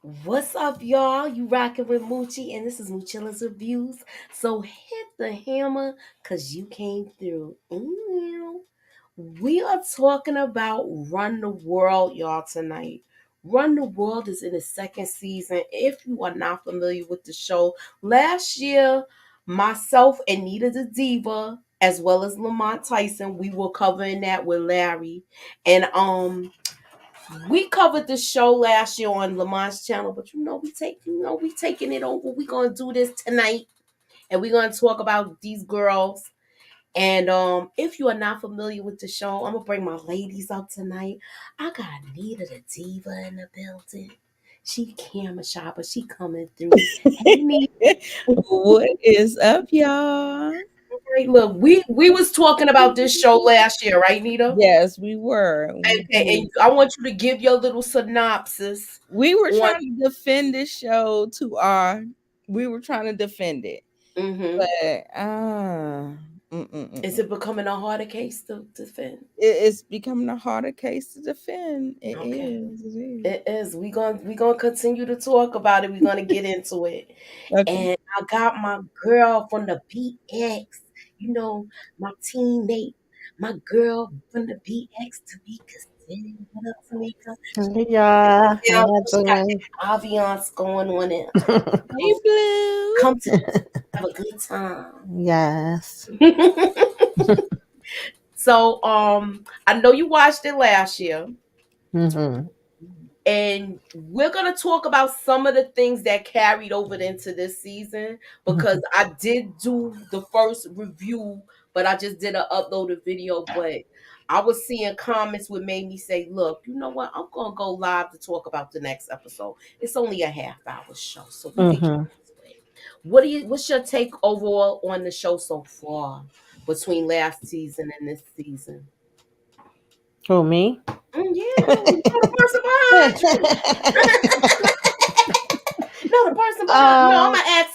What's up, y'all? You rocking with Moochie, and this is Moochilla's Reviews. So hit the hammer, cause you came through. We are talking about Run the World, y'all, tonight. Run the World is in the second season. If you are not familiar with the show, last year, myself and Nita the Diva, as well as Lamont Tyson, we were covering that with Larry. And we covered the show last year on Lamont's channel, but we taking it over. We gonna do this tonight, and we're gonna talk about these girls. And if you are not familiar with the show, I'm gonna bring my ladies up tonight. I got Nita the Diva in the building. She camera shy, but she coming through. Hey Nita. What is up, y'all? Right, look, we was talking about this show last year, right, Nita? Yes, we were. We Okay, and did. I want you to give your little synopsis We were on. trying to defend this show to our. We were trying to defend it, Mhm. but Is it becoming a harder case to defend? it's becoming a harder case to defend. It Okay. is. It is. It is. We gonna continue to talk about it. We're gonna get into it. Okay. And I got my girl from the BX, my teammate, my girl from the BX, Tamika. What up, Tamika? Hey y'all, how Yeah, y'all she got doing? that ambiance going on in. Hey, Blue. Come to have a good time. Yes. So I know you watched it last year. hmm And we're going to talk about some of the things that carried over into this season because I did do the first review, but I just did an uploaded video. But I was seeing comments what made me say, look, you know what? I'm going to go live to talk about the next episode. It's only a half hour show, so we could get hmm into it. What's your take overall on the show so far between last season and this season? Who me? Yeah, you know the person behind you. No, the person behind. No, I'm um, gonna ask.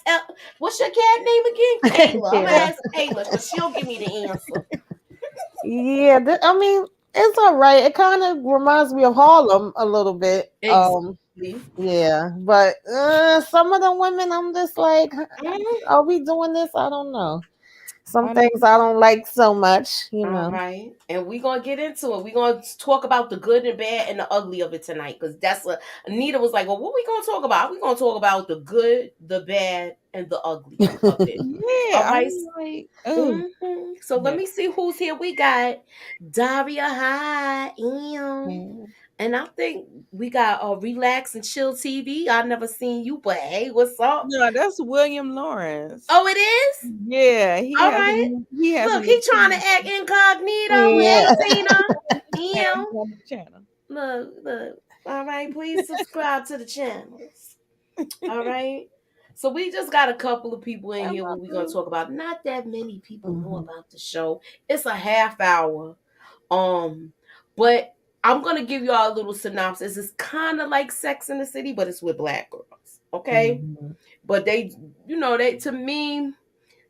What's your cat name again? Kayla. I'm gonna yeah, ask Kayla because she'll give me the answer. yeah. I mean, it's all right. It kind of reminds me of Harlem a little bit. Exactly. Yeah, but some of the women, I'm just like, Mm, are we doing this? I don't know. Some I don't. things I don't like so much, you all know. right, and we're gonna get into it. We're gonna talk about the good and bad and the ugly of it tonight because that's what Anita was like. Well, what we gonna talk about? We gonna talk about the good, the bad, and the ugly of it. All Yeah, right. I'm like, oh, So let yeah. me see who's here. We got Daria. Hi, Ew. Mm. And I think we got Relax and Chill TV. I never seen you, but hey, what's up? No, that's William Lawrence. Oh, it is? Yeah, All right. he has a Look, new he trying to act incognito. Hey, Yeah. Tina. channel Ew. on the channel. Look. All right, please subscribe to the channels. All right. So we just got a couple of people in here what we're gonna talk about. Not that many people know Mhm. about the show. It's a half hour. Um, but I'm gonna give y'all a little synopsis. It's kind of like Sex in the City, but it's with black girls. Okay, Mhm. but they to me,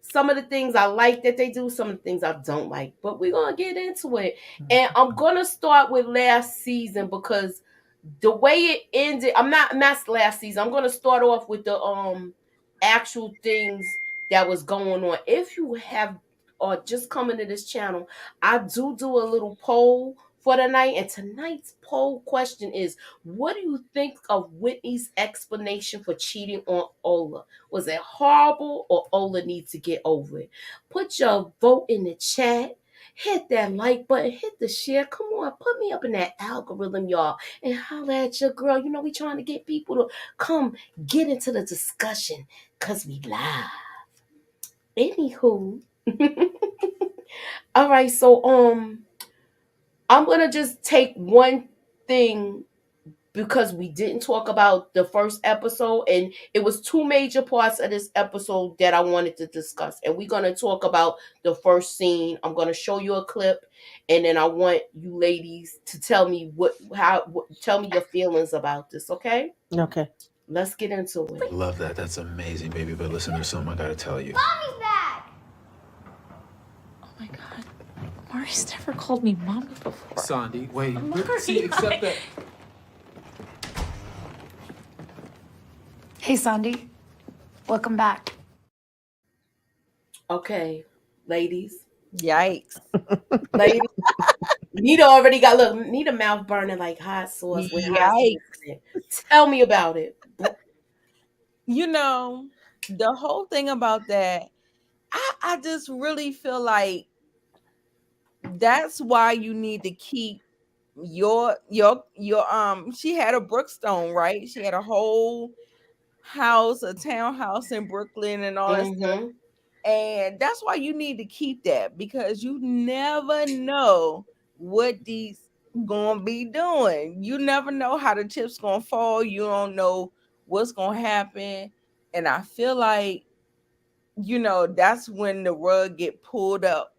some of the things I like that they do, some of the things I don't like. But we're gonna get into it, and I'm gonna start with last season because the way it ended, I'm not last season. I'm gonna start off with the actual things that was going on. If you have or just coming to this channel, I do a little poll for the night, and tonight's poll question is: what do you think of Whitney's explanation for cheating on Ola? Was it horrible, or Ola needs to get over it? Put your vote in the chat. Hit that like button, hit the share. Come on, put me up in that algorithm, y'all, and holla at your girl. We trying to get people to come get into the discussion because we live. Anywho. All right, so I'm gonna just take one thing because we didn't talk about the first episode, and it was two major parts of this episode that I wanted to discuss. And we're gonna talk about the first scene. I'm gonna show you a clip, and then I want you ladies to tell me tell me your feelings about this, okay? Okay. Let's get into it. Love that. That's amazing, baby. But listen, there's something I gotta tell you. Mommy's back! Oh my god. Mari's never called me mommy before. Sandy, wait. Mari, See, accept that. Hey, Sandy. Welcome back. Okay, ladies, Yikes. ladies. Nita already got look. Nita mouth burning like hot sauce with hot sauce Yikes. in it. Tell me about it. You know, the whole thing about that, I just really feel like that's why you need to keep your she had a Brookstone, right? She had a whole house, a townhouse in Brooklyn and all that stuff. Mm-hmm. And that's why you need to keep that, because you never know what these gonna be doing. You never know how the chips gonna fall. You don't know what's gonna happen. And I feel like, that's when the rug get pulled up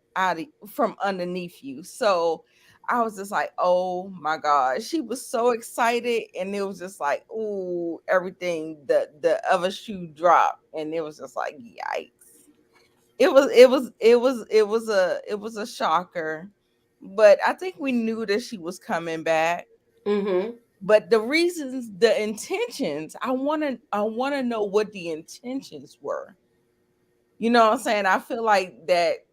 from underneath you. So I was just like, oh my God. She was so excited, and it was just like, ooh, everything, the other shoe dropped, and it was just like, yikes. It was a shocker. But I think we knew that she was coming back. Mm-hmm. But the intentions, I wanna know what the intentions were. You know what I'm saying? I feel like that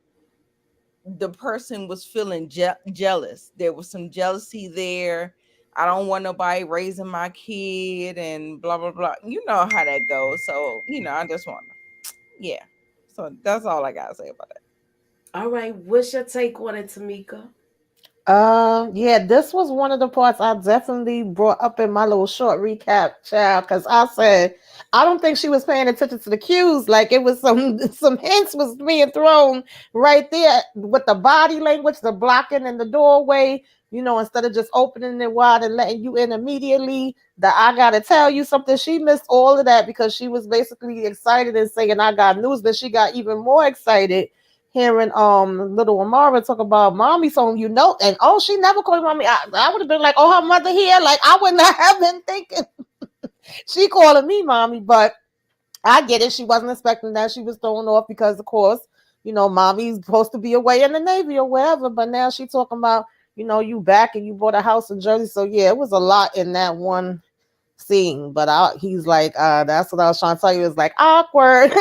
the person was feeling jealous. There was some jealousy there. I don't want nobody raising my kid and blah blah blah. You know how that goes. So, I just want to, yeah. So that's all I gotta say about it. All right. What's your take on it, Tamika? Yeah, this was one of the parts I definitely brought up in my little short recap, child, because I said I don't think she was paying attention to the cues. Like it was some hints was being thrown right there with the body language, the blocking in the doorway. Instead of just opening it wide and letting you in immediately, that I gotta tell you something. She missed all of that because she was basically excited and saying I got news. That she got even more excited hearing little Amara talk about mommy, so and she never called mommy. I would have been like, oh, her mother here. Like I would not have been thinking she calling me mommy, but I get it. She wasn't expecting that. She was thrown off because, of course, mommy's supposed to be away in the Navy or wherever. But now she talking about, you back and you bought a house in Jersey. So yeah, it was a lot in that one scene. But he's like, that's what I was trying to tell you. It's like awkward.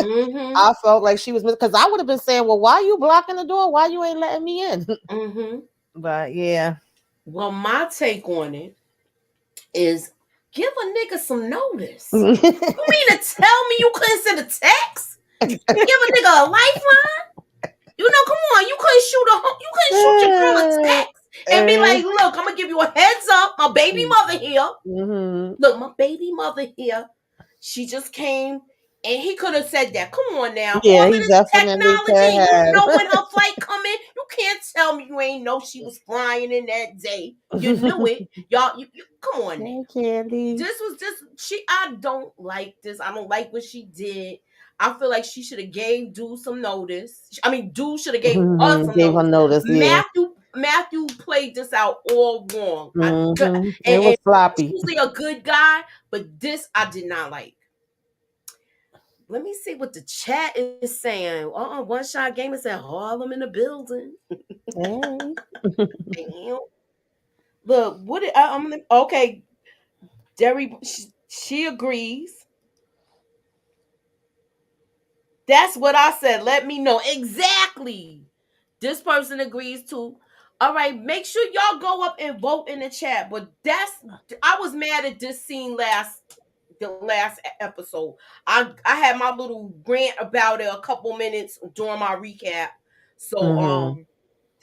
Mm-hmm. I felt like she was because I would have been saying, well, why you blocking the door? Why you ain't letting me in? Mm-hmm. But yeah. Well, my take on it is give a nigga some notice. Yeah, You mean to tell me you couldn't send a text? Give a nigga a lifeline? Come on, you couldn't shoot your girl a text and be like, look, I'm gonna give you a heads up. My baby mother here. mm-hmm. Look, my baby mother here. She just came. And he could have said that. Come on now. Yeah, All of he this definitely could technology, you have. know when her flight coming. You can't tell me you ain't know she was flying in that day. You knew it. Y'all, come on now. Hey, Candy. This was just I don't like this. I don't like what she did. I feel like she should have gave Dude some notice. I mean, Dude should have gave her some Gave her notice. notice, yeah. Matthew played this out all wrong. It was And he's sloppy. usually a good guy, but this I did not like. Let me see what the chat is saying. One Shot Gamer said Harlem in the building. Hey. Damn. Look, I'm gonna okay. Derry, she agrees. That's what I said. Let me know exactly. This person agrees too. All right, make sure y'all go up and vote in the chat. But I was mad at this scene the last episode. I had my little rant about it a couple minutes during my recap. So Mm-hmm.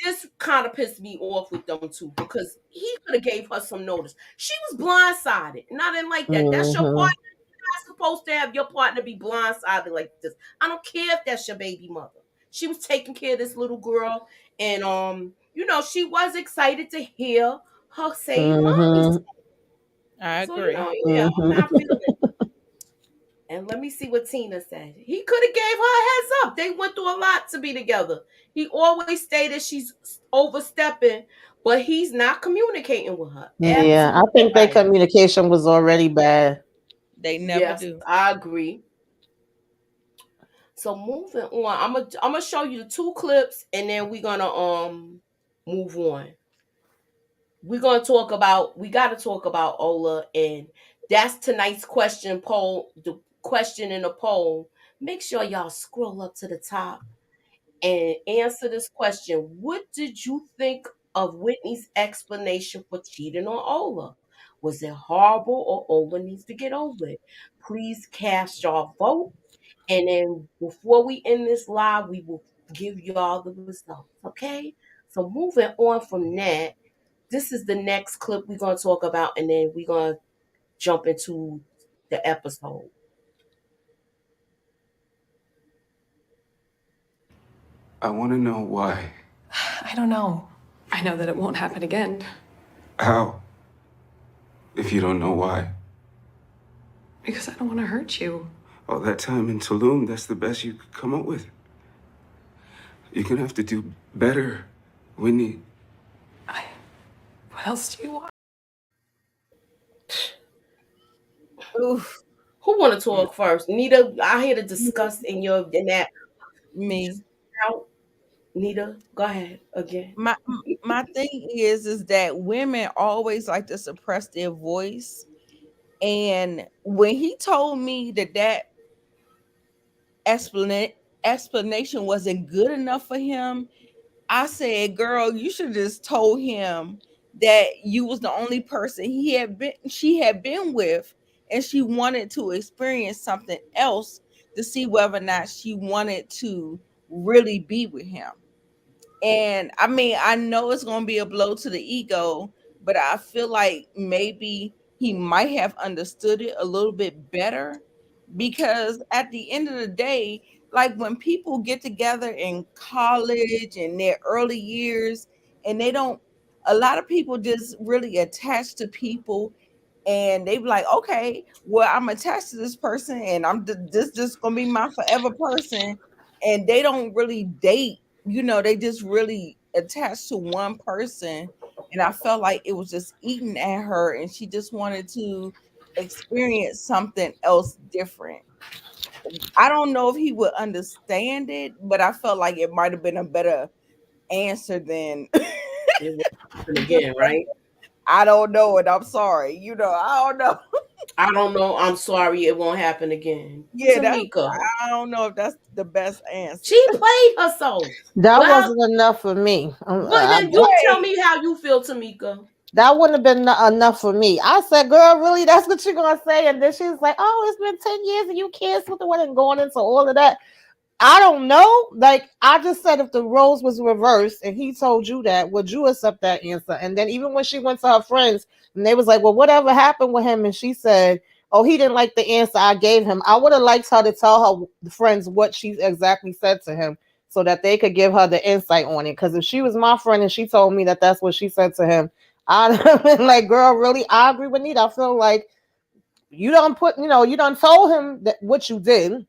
this kind of pissed me off with them too because he could have gave her some notice. She was blindsided, and I didn't like that. That's your partner. Mm-hmm. You're not supposed to have your partner be blindsided like this. I don't care if that's your baby mother. She was taking care of this little girl, and she was excited to hear her say "mommy." Mm-hmm. I So agree. yeah, I'm not Mm-hmm. feeling it. And let me see what Tina said. He could have gave her a heads up. They went through a lot to be together. He always stated she's overstepping, but he's not communicating with her. Yeah, I Absolutely think their right. communication was already bad. They never Yes, do. I agree. So moving on, I'm gonna show you the two clips, and then we're gonna move on. We got to talk about Ola, and That's tonight's question poll. The question in the poll. Make sure y'all scroll up to the top and answer this question. What did you think of Whitney's explanation for cheating on Ola? Was it horrible or Ola needs to get over it? Please cast your vote. And then before we end this live, we will give y'all the results. Okay? So moving on from that, this is the next clip we're going to talk about, and then we're going to jump into the episode. I want to know why. I don't know. I know that it won't happen again. How? If you don't know why. Because I don't want to hurt you. All that time in Tulum, that's the best you could come up with. You're gonna have to do better, Whitney. What else do you want? Oof. Who want to talk first? Nita, I here to discuss in that. Me. Out. Nita, go ahead again. My thing is that women always like to suppress their voice. And when he told me that explanation wasn't good enough for him, I said, girl, you should have just told him that you was the only person she had been with, and she wanted to experience something else to see whether or not she wanted to really be with him. And I mean, I know it's going to be a blow to the ego, but I feel like maybe he might have understood it a little bit better, because at the end of the day, like when people get together in college and their early years, and a lot of people just really attach to people, and they be like, okay, well, I'm attached to this person, and this just gonna be my forever person, and they don't really date. They just really attached to one person, and I felt like it was just eating at her, and she just wanted to experience something else different. I don't know if he would understand it, but I felt like it might have been a better answer than It will happen again, right? I don't know, and I'm sorry. I don't know. I don't know. I'm sorry. It won't happen again. Yeah, Tamika, I don't know if that's the best answer. she played herself. That Well, wasn't enough for me. well, then you tell me how you feel, Tamika. That wouldn't have been enough for me. I said, girl, really? That's what you're going to say? And then she was like, oh, it's been 10 years and you canceled the one and going into all of that. I don't know. Like, I just said if the roles was reversed and he told you that, would you accept that answer? And then even when she went to her friends and they was like, well, whatever happened with him? And she said, oh, he didn't like the answer I gave him. I would have liked her to tell her friends what she exactly said to him so that they could give her the insight on it. Because if she was my friend and she told me that that's what she said to him, I'd have been like, girl, really? I agree with Nita. I feel like you done told him that what you did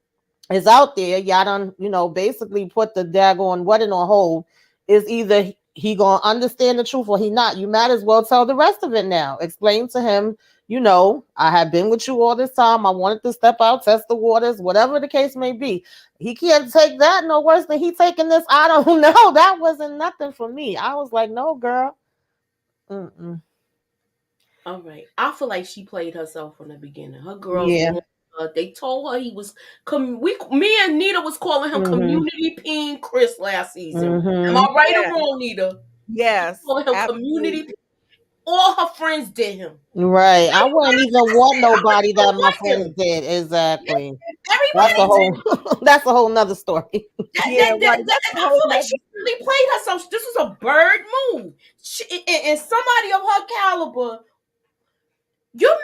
is out there. Y'all done, basically put the daggone wedding on hold. Is either he gonna understand the truth or he not. You might as well tell the rest of it now. Explain to him, I have been with you all this time. I wanted to step out, test the waters, whatever the case may be. He can't take that no worse than he taking this. I don't know. That wasn't nothing for me. I was like, no, girl. Mm-mm. All right. I feel like she played herself from the beginning. Her girls, Yeah. they told her he was. Me and Nita was calling him community peen Chris last season. Am I right or wrong, Nita? Yes. Calling him community peen. All her friends did him. Right. I wouldn't even want nobody that my friends did. Exactly. Everybody That's a whole nother story. Yeah, I feel like she really played herself. This was a bird move. And somebody of her caliber, you're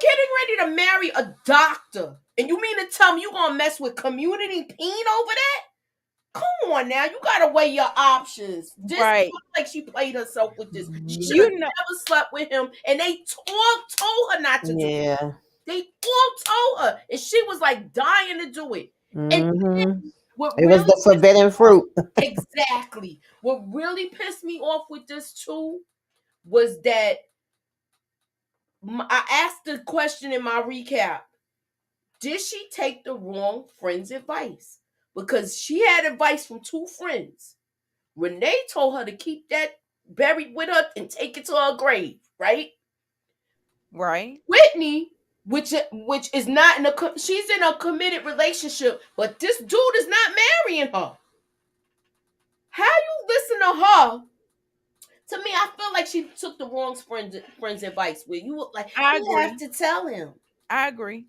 getting ready to marry a doctor, and you mean to tell me you gonna mess with community peen over that? Come on now, you gotta weigh your options. This right. Like she played herself with this. She should have never slept with him, and they told her not to do it. They all told her, and she was like dying to do it. And it was the forbidden fruit. Exactly. What really pissed me off with this too was that I asked the question in my recap. Did she take the wrong friend's advice? Because she had advice from two friends. Renee told her to keep that buried with her and take it to her grave, right? Right. Whitney which is not in she's in a committed relationship, but this dude is not marrying her. How you listen to her? To me, I feel like she took the wrong friend's advice. Where you like, I you have agree. to tell him. I agree.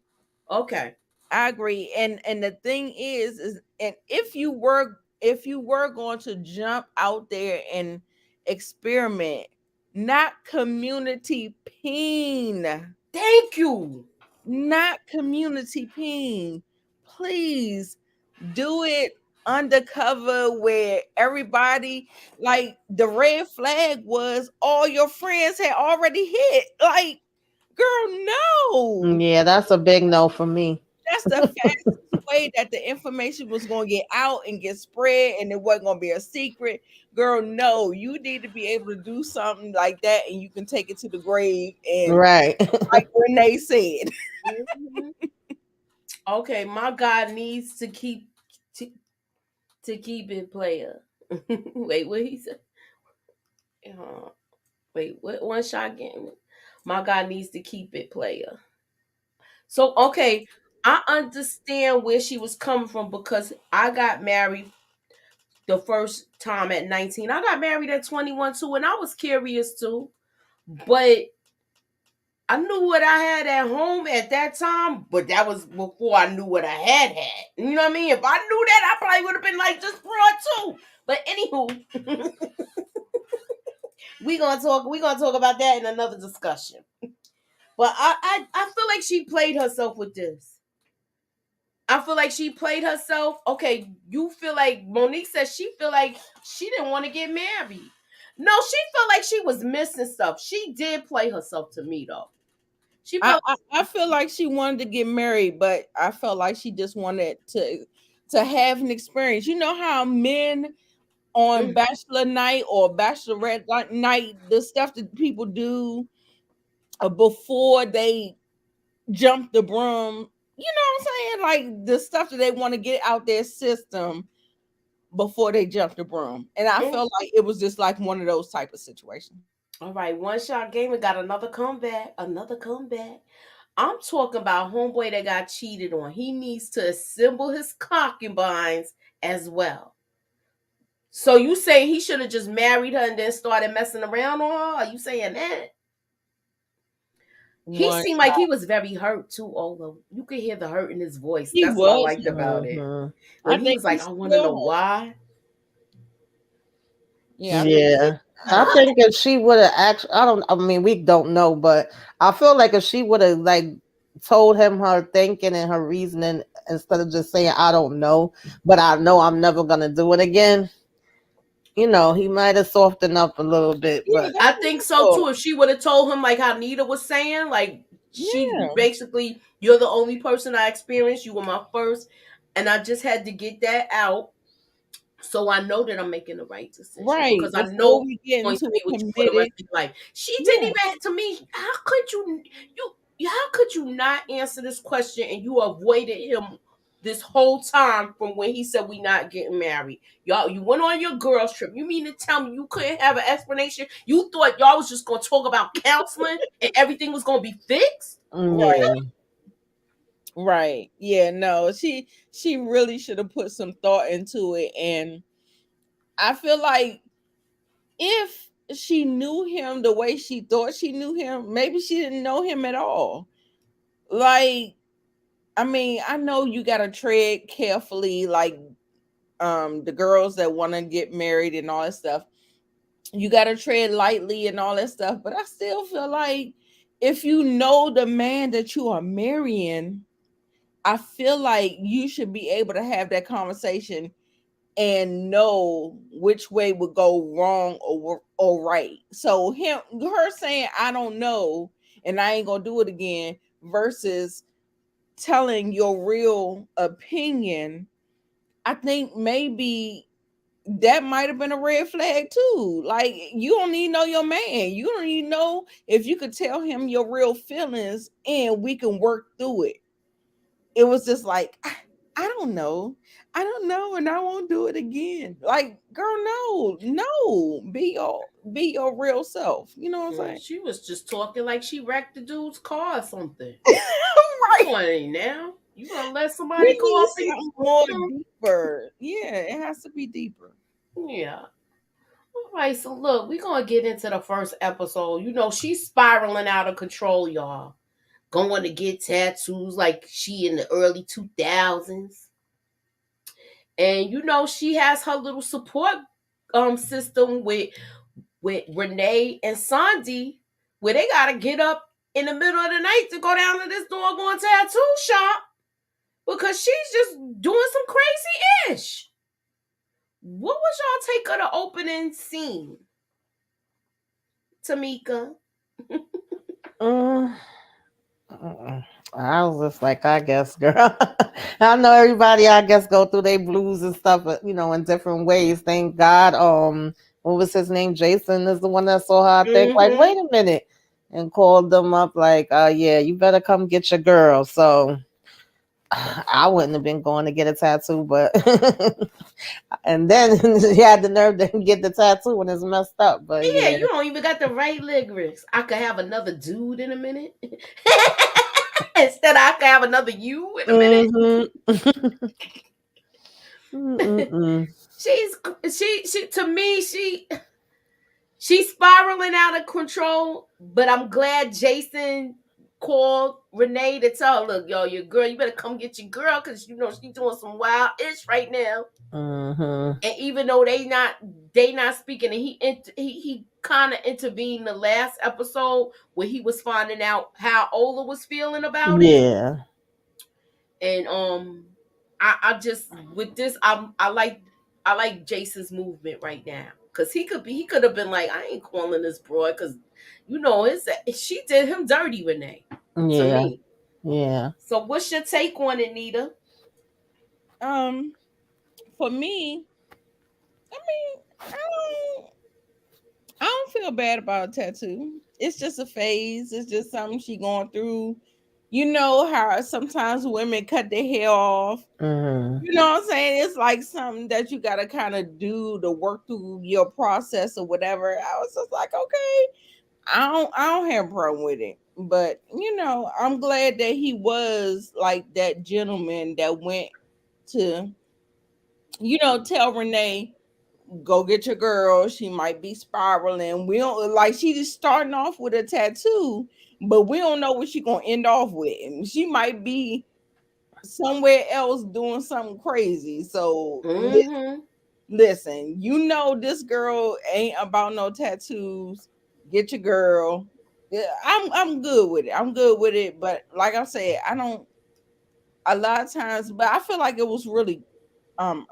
Okay. I agree. And the thing is and if you were going to jump out there and experiment, not community peen. Thank you. Not community peen. Please do it undercover where everybody, like, the red flag was all your friends had already hit. Like, girl, no. Yeah, that's a big no for me. That's the fastest way that the information was going to get out and get spread, and it wasn't going to be a secret. Girl, no, you need to be able to do something like that, and you can take it to the grave. And Right. like Renee said, Mhm. Okay, my God needs to keep it player. Wait, what he said? Uh, wait, what one shot game? My God needs to keep it player. So okay, I understand where she was coming from because I got married the first time at 19. I got married at 21 too, and I was curious too. But I knew what I had at home at that time, but that was before I knew what I had had. You know what I mean? If I knew that, I probably would have been like just broad too. But anywho, we gonna talk about that in another discussion. But I feel like she played herself with this. I feel like she played herself. Okay, you feel like Monique says she feel like she didn't want to get married. No, she felt like she was missing stuff. She did play herself to me though. She I, felt I I feel like she wanted to get married, but I felt like she just wanted to have an experience. You know how men on mm, bachelor night or bachelorette night, the stuff that people do before they jump the broom. You know what I'm saying? Like the stuff that they want to get out their system before they jump the broom. And I mm. felt like it was just like one of those type of situations. All right, one shot game. We got another comeback. Another comeback. I'm talking about homeboy that got cheated on. He needs to assemble his concubines as well. So you say he should have just married her and then started messing around on her? Are you saying that? He One seemed like shot. he was very hurt too, although you could hear the hurt in his voice. He That's what I was. liked about it. Mhm. When I he think was like, he's I want to know still. why. Yeah, I think Yeah. I he. think if she would have actually, I mean, we don't know, but I feel like if she would have like told him her thinking and her reasoning instead of just saying, I don't know, but I know I'm never going to do it again, he might have softened up a little bit, Yeah, but I that's think so what too. If she would have told him like how Nita was saying, like she yeah, basically, you're the only person I experienced. You were my first, and I just had to get that out so I know that I'm making the right decision right. because I Before know we get going into to be a with you for the rest committed, of your life. She didn't yeah, even to me. How could you not answer this question and you avoided him this whole time from when he said we not getting married? Y'all, you went on your girls trip. You mean to tell me you couldn't have an explanation? You thought y'all was just gonna talk about counseling and everything was gonna be fixed? right, yeah, right, yeah. No, she really should have put some thought into it, and I feel like if she knew him the way she thought she knew him, maybe she didn't know him at all. Like, I mean, I know you gotta tread carefully, like the girls that want to get married and all that stuff. You gotta tread lightly and all that stuff. But I still feel like if you know the man that you are marrying, I feel like you should be able to have that conversation and know which way would go wrong or right. So her saying I don't know and I ain't gonna do it again versus telling your real opinion, I think maybe that might have been a red flag too. Like, you don't need to know your man. You don't even know if you could tell him your real feelings and we can work through it. It was just like I don't know. I don't know, and I won't do it again. Like, girl, no, no. Be your real self. You know what I'm She was just talking like she wrecked the dude's car or something. saying? Come Right. on now. You gonna let somebody We go need off in something more deeper. Yeah, it has to be deeper. Yeah. All right, so look, we're gonna get into the first episode. You know, she's spiraling out of control, y'all. Going to get tattoos like she in the early 2000s. And you know, she has her little support system with Renee and Sandy, where they gotta get up in the middle of the night to go down to this doggone tattoo shop because she's just doing some crazy ish. What was y'all take of the opening scene, Tamika? Mm, I was just like, I guess, girl. I know everybody, I guess, go through their blues and stuff, in different ways. Thank God. What was his name? Jason is the one that saw her. I think, like, Mm-hmm. wait a minute, and called them up, like, yeah, you better come get your girl. So I wouldn't have been going to get a tattoo, but and then he had the nerve to get the tattoo when it's messed up. But Yeah, yeah. you don't even got the right lyrics. I could have another dude in a minute. Instead, I could have another you in a minute. Mm-hmm. Mm-mm-mm. She to me she's spiraling out of control. But I'm glad Jason called Renee to tell her, look, yo, your girl, you better come get your girl because you know she's doing some wild ish right now. Mm-hmm. And even though they not speaking, and he kind of intervened the last episode where he was finding out how Ola was feeling about it. Yeah. And I just with this I like Jason's movement right now because he could have been like, I ain't calling this broad because she did him dirty, Renee, to Yeah. me. Yeah. So what's your take on it, Nita? Um, for me, I mean, I don't feel bad about a tattoo. It's just a phase. It's just something she going through. You know how sometimes women cut their hair off. Mm-hmm. You know what I'm saying? It's like something that you gotta kind of do to work through your process or whatever. I was just like, okay, I don't have a problem with it. But I'm glad that he was like that gentleman that went to, tell Renee, go get your girl. She might be spiraling. We don't like she just starting off with a tattoo, but we don't know what she gonna end off with. And she might be somewhere else doing something crazy. So Mm-hmm. listen, this girl ain't about no tattoos. Get your girl. Yeah, I'm good with it. I'm good with it. But like I said, I don't a lot of times, but I feel like it was really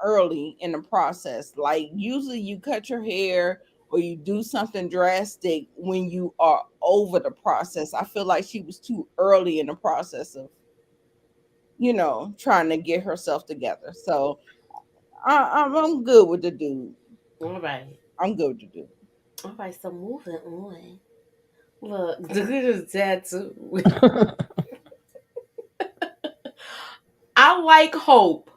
early in the process. Like usually you cut your hair or you do something drastic when you are over the process. I feel like she was too early in the process of, trying to get herself together. So I'm good with the dude. All right. I'm good with the dude. All right, so moving on. Look, look at this tattoo. I like Hope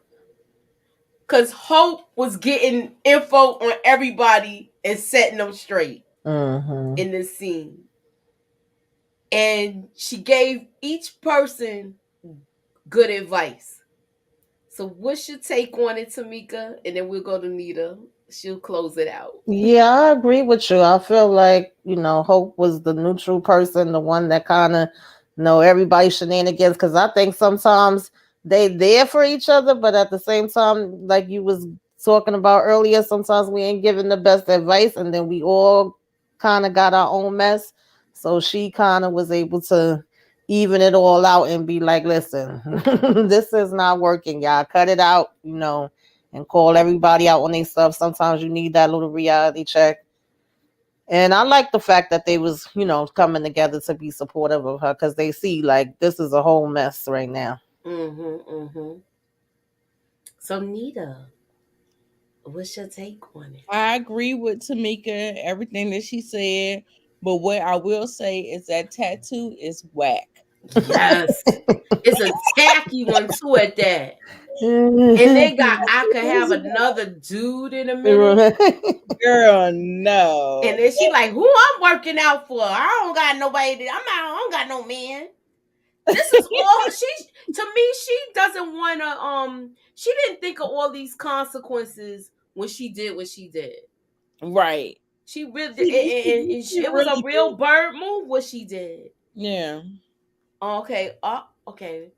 because Hope was getting info on everybody and setting them straight Mm-hmm. in this scene. And she gave each person good advice. So what's your take on it, Tamika? And then we'll go to Nita. She'll close it out. Yeah, I agree with you. I feel like, Hope was the neutral person, the one that kind of know everybody's shenanigans. Because I think sometimes they there for each other, but at the same time, like you was talking about earlier, sometimes we ain't giving the best advice, and then we all kind of got our own mess. So she kind of was able to even it all out and be like, listen, this is not working, y'all. Cut it out, and call everybody out on their stuff. Sometimes you need that little reality check. And I like the fact that they was, coming together to be supportive of her because they see like this is a whole mess right now. Mm-hmm. Mm-hmm. So Nita, what's your take on it? I agree with Tamika, everything that she said. But what I will say is that tattoo is whack. Yes. It's a tacky one too at that. And they got I could have another dude in a minute. Girl, no. And then she like, who I'm working out for? I don't got nobody. I don't got no man. This is all she. To me, she doesn't want to. She didn't think of all these consequences when she did what she did. Right. She really, it was a real bird move what she did. Yeah. Okay. Okay.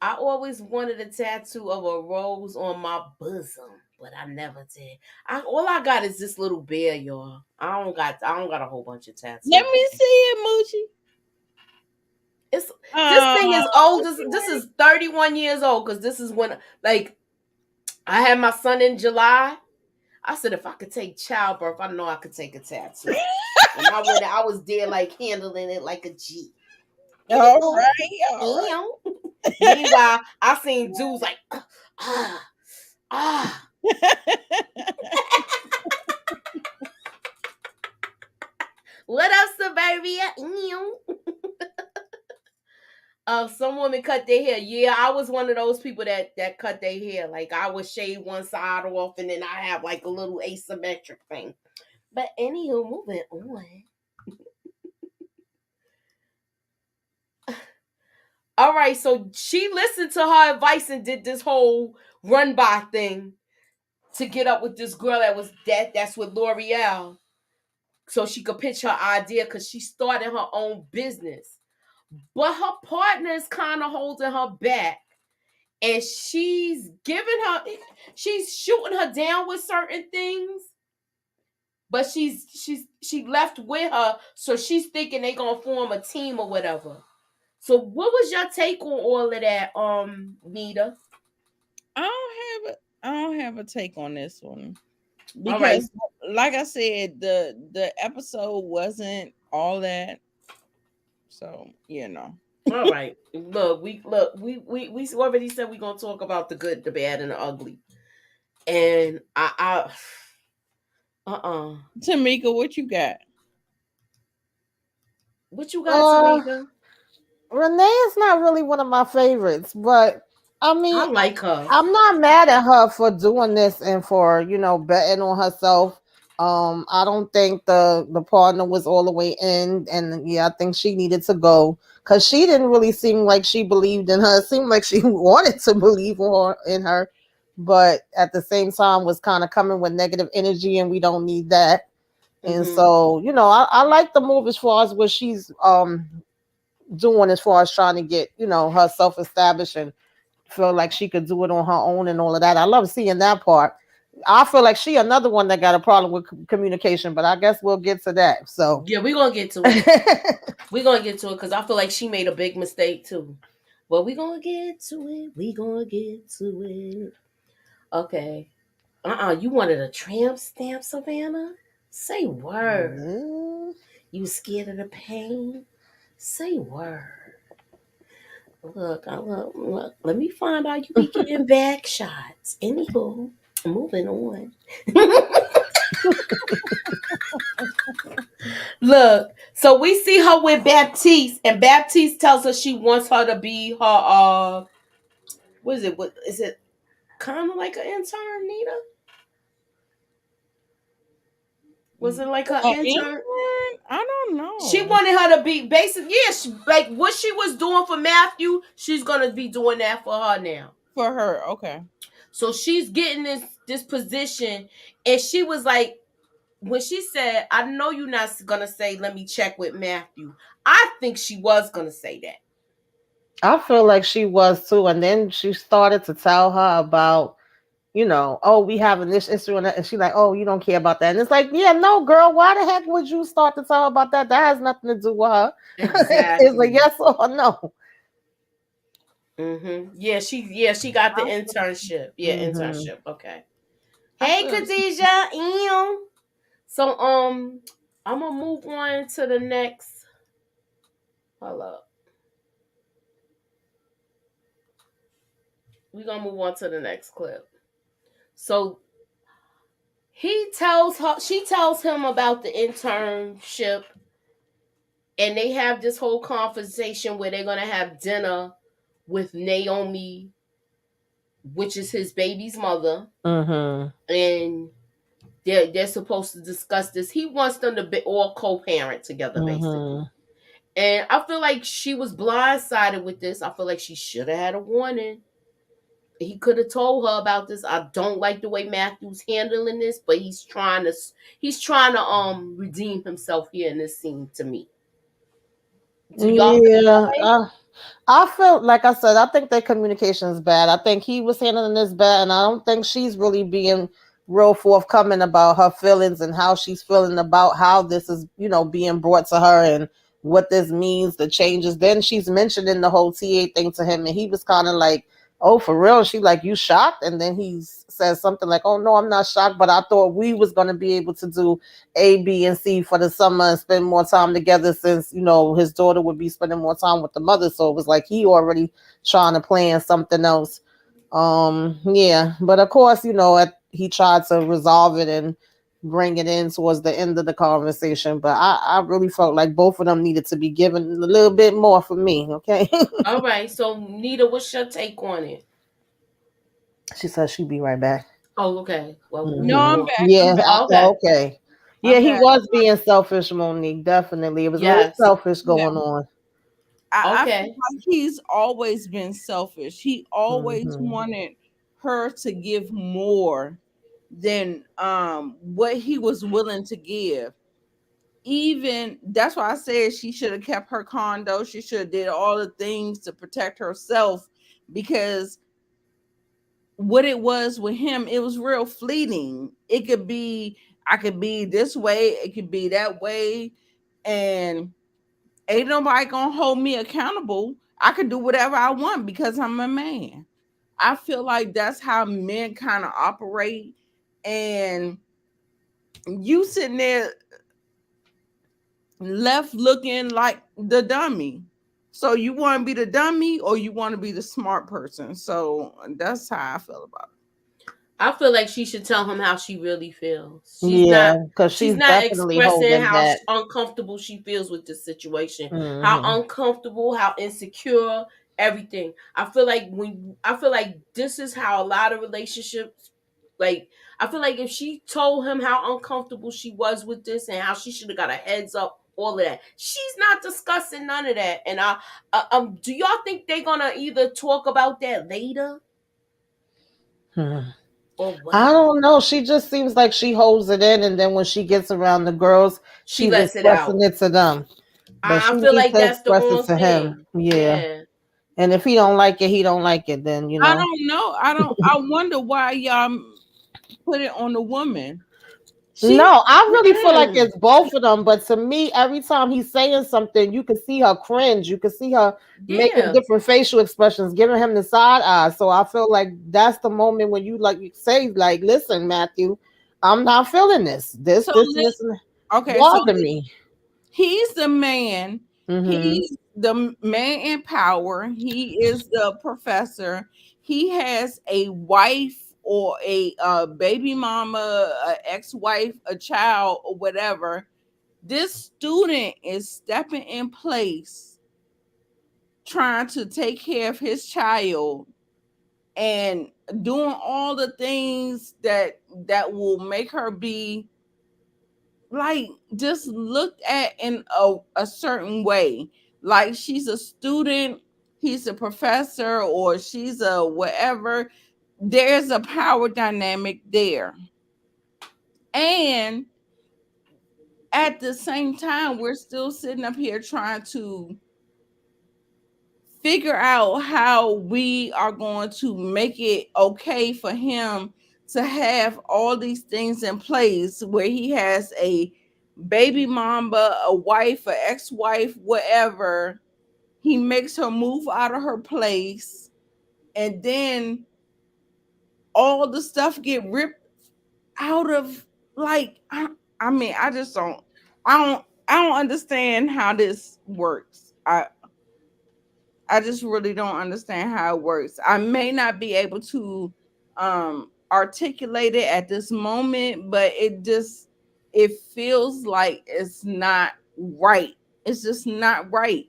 I always wanted a tattoo of a rose on my bosom, but I never did. All I got is this little bear, y'all. I don't got a whole bunch of tattoos. Let me see it, Moochie. This thing is old. This is 31 years old because this is when like I had my son in July. I said if I could take childbirth, I know I could take a tattoo. And I was there like handling it like a G. All right. Meanwhile, I seen dudes like What up, Suburbia? Some women cut their hair. Yeah, I was one of those people that cut their hair. Like I would shave one side off, and then I have like a little asymmetric thing. But anywho, moving on. All right, so she listened to her advice and did this whole run by thing to get up with this girl that's with L'Oreal, so she could pitch her idea because she started her own business. But her partner is kind of holding her back. And she's shooting her down with certain things. But she left with her, so she's thinking they gonna form a team or whatever. So what was your take on all of that, Nita? I don't have a take on this one. Because like I said, the episode wasn't all that. So, you know. All right. Look, we already said we're gonna talk about the good, the bad, and the ugly. And Tamika, what you got? What you got, Tamika? Renee is not really one of my favorites, but I mean, I like her. I'm not mad at her for doing this and for betting on herself. I don't think the partner was all the way in, and yeah, I think she needed to go because she didn't really seem like she believed in her. It seemed like she wanted to believe in her, but at the same time was kind of coming with negative energy, and we don't need that. And so, I like the move as far as what she's doing as far as trying to get herself established and feel like she could do it on her own and all of that. I love seeing that part. I feel like she another one that got a problem with communication, but I guess we'll get to that. So yeah, we're gonna get to it. We're gonna get to it because I feel like she made a big mistake too. But we're gonna get to it. We're gonna get to it. Okay. You wanted a tramp stamp, Savannah? Say word. You scared of the pain? Say word. Look, let me find out you be getting back shots. Anywho, moving on. Look, so we see her with Baptiste, and Baptiste tells her she wants her to be her what is it? What is it? Kind of like an intern, Nita? Was it like her intern? I don't know. She wanted her to be basic. Yeah, like what she was doing for Matthew, she's gonna be doing that for her now. For her, okay. So she's getting this position, and she was like, when she said, "I know you're not gonna say, let me check with Matthew." I think she was gonna say that. I feel like she was too, and then she started to tell her about oh, we having this issue, and she's like, oh, you don't care about that. And it's like, yeah, no, girl, why the heck would you start to tell her about that? That has nothing to do with her. Exactly. It's a yes or no. Yeah, she got the internship. Yeah, internship. Okay. Hey, Khadijah. So I'm gonna move on to the next. Hold up. We're gonna move on to the next clip. So she tells him about the internship, and they have this whole conversation where they're gonna have dinner with Naomi which is his baby's mother, Mm-hmm. and they're supposed to discuss this. He wants them to be all co-parent together, basically. Mm-hmm. And I feel like she was blindsided with this. I feel like she should have had a warning. He could have told her about this. I don't like the way Matthew's handling this, but he's trying to redeem himself here in this scene to me. Do y'all feel Yeah. that way? I felt like I said, I think their communication is bad. I think he was handling this bad, and I don't think she's really being real forthcoming about her feelings and how she's feeling about how this is, being brought to her and what this means, the changes. Then she's mentioning the whole TA thing to him, and he was kind of like, "Oh, for real?" She like, "You shocked?" And then he says something like, "Oh no, I'm not shocked, but I thought we was gonna be able to do A, B, and C for the summer and spend more time together since, his daughter would be spending more time with the mother." So it was like he already trying to plan something else. Yeah. But of course, he tried to resolve it and bring it in towards the end of the conversation. But I really felt like both of them needed to be given a little bit more for me, okay? All right. So Nita, what's your take on it? She said she'd be right back. Oh, okay. Well, we'll No, move Hmm. I'm on. back. I'm Yeah, back. Okay. okay. Yeah, I'm he back. was being selfish, Monique. Definitely. It was a little Yes. selfish Yeah. going on. I feel Okay. like he's always been selfish. He always Hmm. wanted her to give more than what he was willing to give. Even that's why I said she should have kept her condo. She should have did all the things to protect herself, because what it was with him, it was real fleeting. It could be, I could be this way, it could be that way, and ain't nobody gonna hold me accountable. I could do whatever I want because I'm a man. I feel like that's how men kind of operate. And you sitting there left looking like the dummy. So you want to be the dummy or you want to be the smart person? So that's how I feel about I feel like she should tell him how she really feels. She's Yeah, not because she's she's not definitely expressing holding how back. uncomfortable she feels with this situation. How Hmm. uncomfortable, how insecure, everything. I feel like this is how a lot of relationships, like, I feel like if she told him how uncomfortable she was with this and how she should have got a heads up, all of that. She's not discussing none of that. And do y'all think they're gonna either talk about that later or I what? don't know. She just seems like she holds it in, and then when she gets around the girls, She she's lets it expressing out. it to them. But I she feel needs like to that's the express it wrong to him. thing. Yeah. Yeah. And if he don't like it, he don't like it. Then it. I don't know. I wonder why y'all put it on the woman. She No, I really feel like Mm. it's both of them. But to me, every time he's saying something, you can see her cringe. You can see her making Yeah. different facial expressions, giving him the side eye. So I feel like that's the moment when you say, like, listen, Matthew, I'm not feeling this. This, so this, and this, and that okay, so bother me. he's the man. Mm-hmm. He's the man in power. He is the professor. He has a wife or a baby mama, a ex-wife, a child, or whatever. This student is stepping in place, trying to take care of his child and doing all the things that will make her be like just looked at in a certain way, like she's a student, he's a professor, or she's a whatever. There's a power dynamic there, and at the same time we're still sitting up here trying to figure out how we are going to make it okay for him to have all these things in place where he has a baby mama, a wife, an ex-wife, whatever. He makes her move out of her place, and then all the stuff get ripped out of, like, I mean, I don't understand how this works. I just really don't understand how it works. I may not be able to articulate it at this moment, but it feels like it's not right. It's just not right.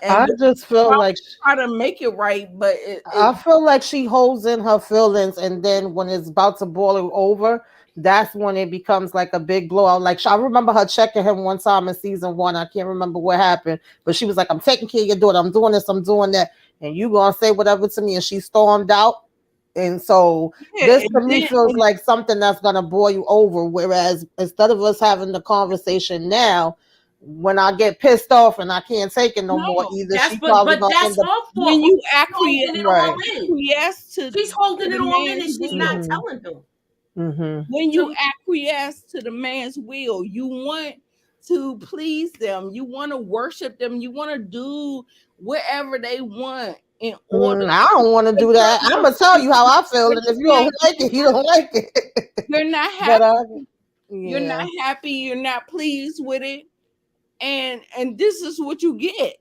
I and just feel like try to make it right, but I feel like she holds in her feelings, and then when it's about to boil over, that's when it becomes like a big blowout. Like I remember her checking him one time in season one. I can't remember what happened, but she was like, "I'm taking care of your daughter. I'm doing this. I'm doing that, and you gonna say whatever to me?" And she stormed out. And so yeah, this to and me feels like something that's gonna boil over. Whereas instead of us having the conversation now, when I get pissed off and I can't take it no more, no, either That's she probably but gonna that's end up her fault. when you She's holding it all right. in. acquiesce She's to holding it the all in, and man's she's not will, Mhm. telling him. Mhm. when you To acquiesce to the man's will, you want to please them, you want to worship them, you want to do whatever they want in order I don't want to do that. I'm gonna tell you how I feel, and if you don't like it, you don't like it. you're not but happy, you're not yeah. happy, you're not pleased with it, and this is what you get.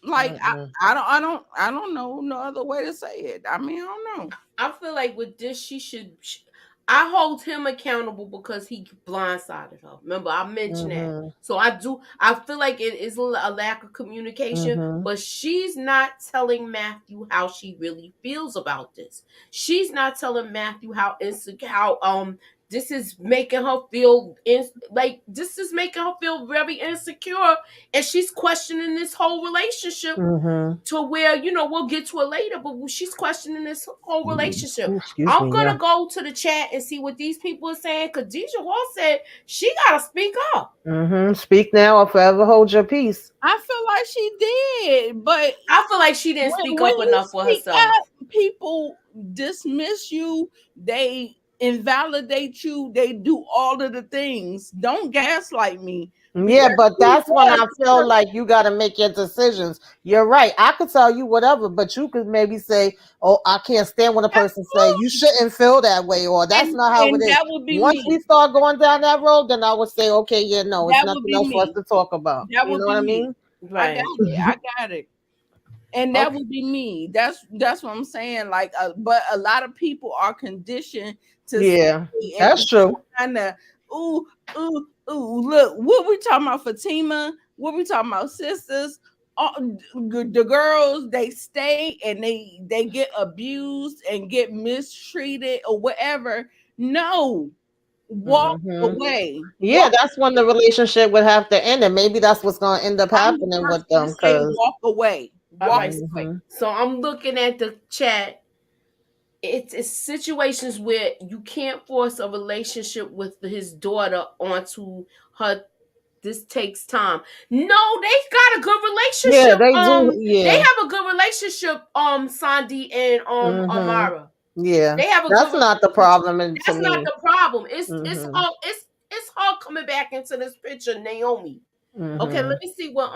Like Mm-mm. I don't know no other way to say it. I mean, I don't know. I feel like with this, I hold him accountable because he blindsided her. Remember, I mentioned that. Mhm. So I do. I feel like it is a lack of communication, Mhm. but she's not telling Matthew how she really feels about this. She's not telling Matthew how insecure, how this is making her feel like this is making her feel very insecure, and she's questioning this whole relationship Mhm. to where we'll get to it later, but she's questioning this whole relationship. Ooh, excuse I'm me. gonna Yeah. go to the chat and see what these people are saying, because Deja Hall said she gotta speak up. Mhm. Speak now or forever hold your peace. I feel like she did, but I feel like she didn't speak when up you enough for speak herself. up, people dismiss you, they invalidate you, they do all of the things. Don't gaslight me Yeah, because but she that's when was I the feel person. like you got to make your decisions. You're right. I could tell you whatever, but you could maybe say, "Oh, I can't stand when a person say you Absolutely. shouldn't feel that way," or "That's not how it And is." that would be Once me. we start going down that road, then I would say, "Okay, yeah, no, it's That would nothing be else for us me. to talk about." That You would know what be I me. mean? I got Right. it. I got it. And that Okay. would be me. That's what I'm saying. Like, but a lot of people are conditioned to Yeah, say and that's true. kind of, ooh, ooh, ooh. Look, what we talking about, Fatima? What we talking about, sisters? The girls, they stay and they get abused and get mistreated or whatever. No, walk Hmm. away. Yeah, Walk. that's when the relationship would have to end, and maybe that's what's going to end up I'm the happening with person to them. say Because walk away. All Walk right. away. hmm So I'm looking at the chat. It's situations where you can't force a relationship with his daughter onto her. This takes time. No, they got a good yeah, relationship. they do. They Yeah. have a good relationship. Sandy and Hmm. Amara. Yeah, They have a good that's not the relationship. problem to That's not me. the problem. Hmm. It's her coming back into this picture, Naomi. Okay, Hmm. let me see what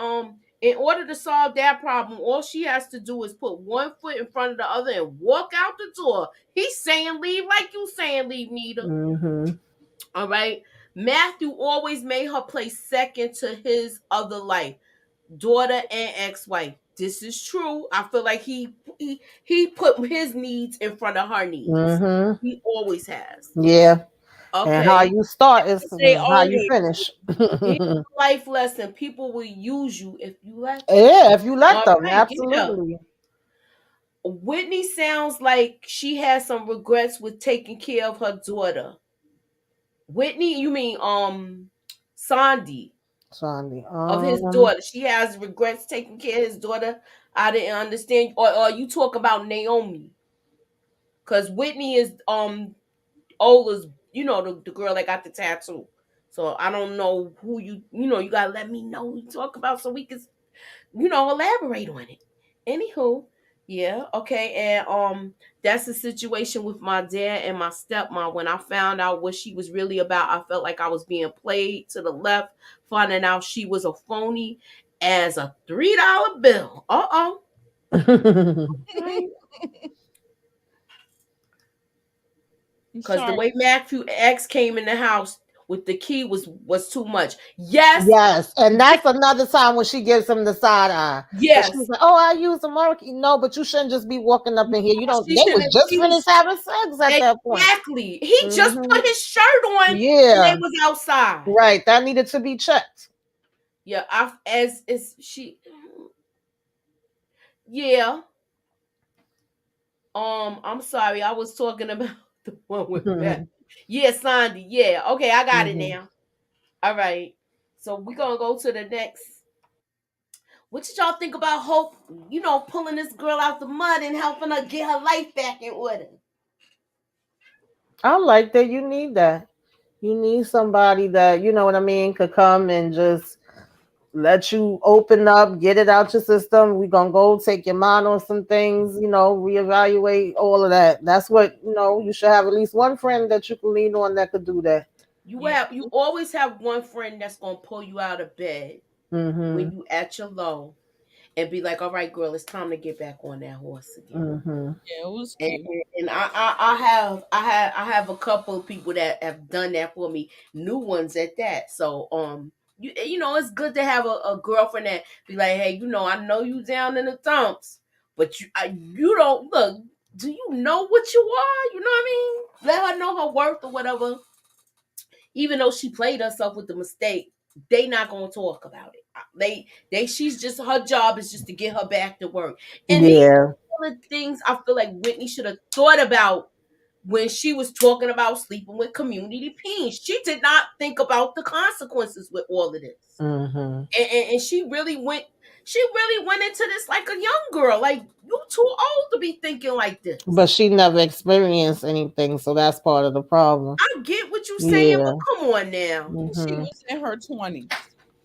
in order to solve that problem, all she has to do is put one foot in front of the other and walk out the door. He's saying leave like you saying leave, Nita. Hmm. All right. Matthew always made her place second to his other life, daughter and ex-wife. This is true. I feel like he put his needs in front of her needs. Hmm. He always has. Yeah, and how Okay. you start is They how you always. finish. Here's Yeah, a life lesson. People will use you if you let them. if you let All them, right, yeah. absolutely. Whitney sounds like she has some regrets with taking care of her daughter. Whitney, you mean Sandy Sandy. of his daughter. She has regrets taking care of his daughter. I didn't understand. Or you talk about Naomi. Cause Whitney is Ola's, the girl that got the tattoo. So I don't know who you gotta let me know who you talk about so we can elaborate on it. Anywho, yeah, okay, and that's the situation with my dad and my stepmom. When I found out what she was really about, I felt like I was being played to the left, finding out she was a phony as a $3 bill. Right. Because the Sorry. way Matthew X came in the house with the key was too much. Yes, Yes, and that's another time when she gives him the side eye. Because she's yes. like, "Oh, I use a marquee." No, but you shouldn't just be walking up in here. You don't. She They shouldn't was have. just She was finished having sex at that point. exactly. He just Hmm. put his shirt on and they Yeah, was outside. right. That needed to be checked. Yeah, I as is she. Yeah. I'm sorry. I was talking about the one with Beth. Mhm. Yeah, Sandy. Yeah. Okay, I got it Mhm. now. All right. So we're gonna go to the next. What did y'all think about Hope? Pulling this girl out the mud and helping her get her life back in order. I like that. You need that. You need somebody that, you know what I mean, could come and just let you open up, get it out your system. We gonna go take your mind on some things, reevaluate all of that. That's what, you should have at least one friend that you can lean on that could do that. Yeah. You always have one friend that's gonna pull you out of bed when Mhm. you at your low and be like, "All right, girl, it's time to get back on that horse again." Mhm. Yeah, it was And, cute. and I have a couple of people that have done that for me, new ones at that. So it's good to have a girlfriend that be like, hey, I know you down in the dumps, but you don't look. Do you know what you are? You know what I mean? Let her know her worth or whatever. Even though she played herself with the mistake, they not gonna talk about it. She's just, her job is just to get her back to work. And these Yeah. are the things I feel like Whitney should have thought about when she was talking about sleeping with community peens. She did not think about the consequences with all of this. Mhm. And she really went into this like a young girl. Like, you too old to be thinking like But this. she never experienced anything, so that's part of the problem. I get what you're saying, but Yeah. come on now. She Mhm. was in her 20s.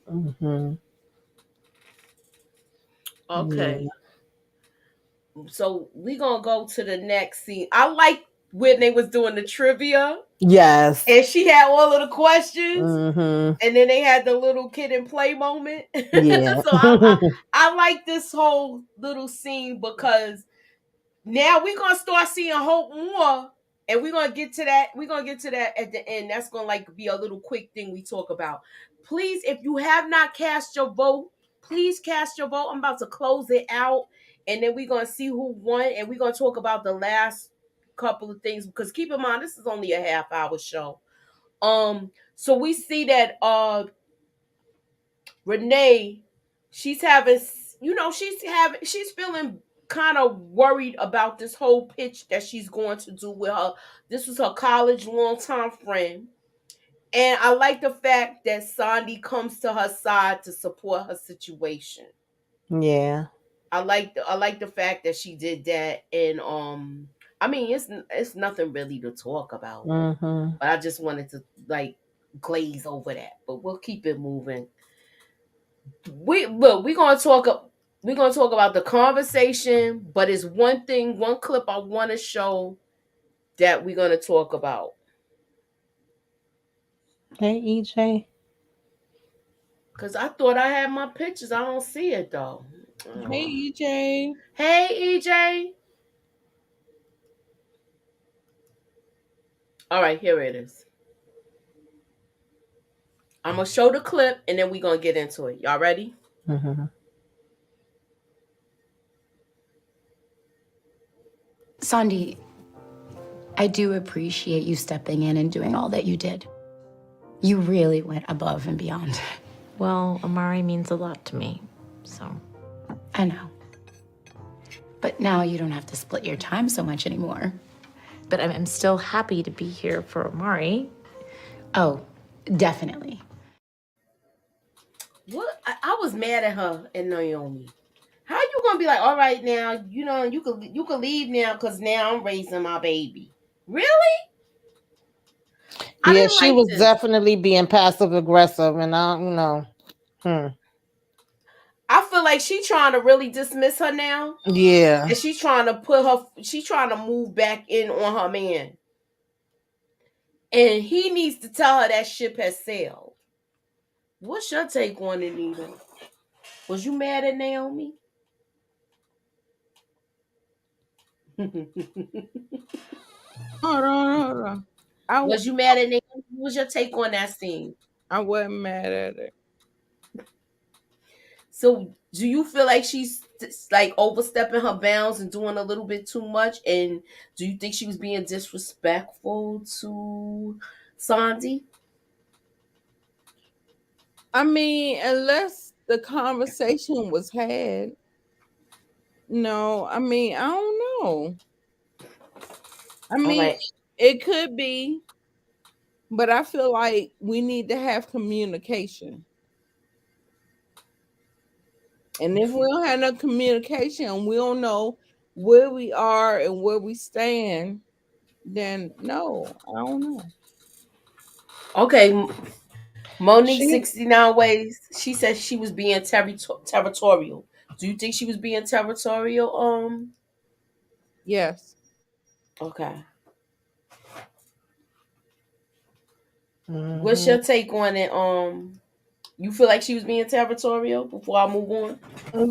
Mhm. Okay. Yeah. So we gonna go to the next scene. I like when they was doing the trivia Yes. and she had all of the questions, Mhm. and then they had the little kid and play moment. So Yeah. I like this whole little scene because now we're gonna start seeing Hope more, and we're gonna get to that. We're gonna get to that at the end. That's gonna like be a little quick thing we talk about. Please, if you have not cast your vote, please cast your vote. I'm about to close it out, and then we're gonna see who won, and we're gonna talk about the last couple of things because keep in mind this is only a half-hour show. So we see that Renee, she's having, she's feeling kind of worried about this whole pitch that she's going to do with her. This was her college longtime friend. And I like the fact that Sandy comes to her side to support her situation. Yeah. I like the fact that she did that, and I mean it's nothing really to talk about, Mhm. but I just wanted to like glaze over that. But we'll keep it moving. We're gonna talk about the conversation, but it's one clip I want to show that we're gonna talk about. Hey, EJ. Cause I thought I had my pictures. I don't see it though. Hey, EJ. Hey EJ. All right, here it is. I'm gonna show the clip and then we're gonna get into it. Y'all ready? Mhm. Sandy, I do appreciate you stepping in and doing all that you did. You really went above and beyond. Well, Amari means a lot to me, so. I know. But now you don't have to split your time so much anymore. But I'm still happy to be here for Amari. Oh, definitely. What? I was mad at her and Naomi. How you gonna be like, all right now, you could leave now because now I'm raising my baby. Really? I Yeah, didn't she like was this. definitely being passive aggressive, and I, hmm. I feel like she trying to really dismiss her now. Yeah. And she's trying to move back in on her man. And he needs to tell her that ship has sailed. What's your take on it, Nita? Was you mad at Naomi? Hold on. Was you mad at Naomi? What was your take on that scene? I wasn't mad at it. So do you feel like she's like overstepping her bounds and doing a little bit too much? And do you think she was being disrespectful to Sandy? I mean, unless the conversation was had. No, I mean, I don't know. I All mean, right. it could be, but I feel like we need to have communication. And if we don't have no communication, we don't know where we are and where we stand, then no, I don't know. Okay. Monique She 69 ways. She said she was being territorial. Do you think she was being territorial? yes. Okay. What's Mhm. your take on it? You feel like she was being territorial before I move on?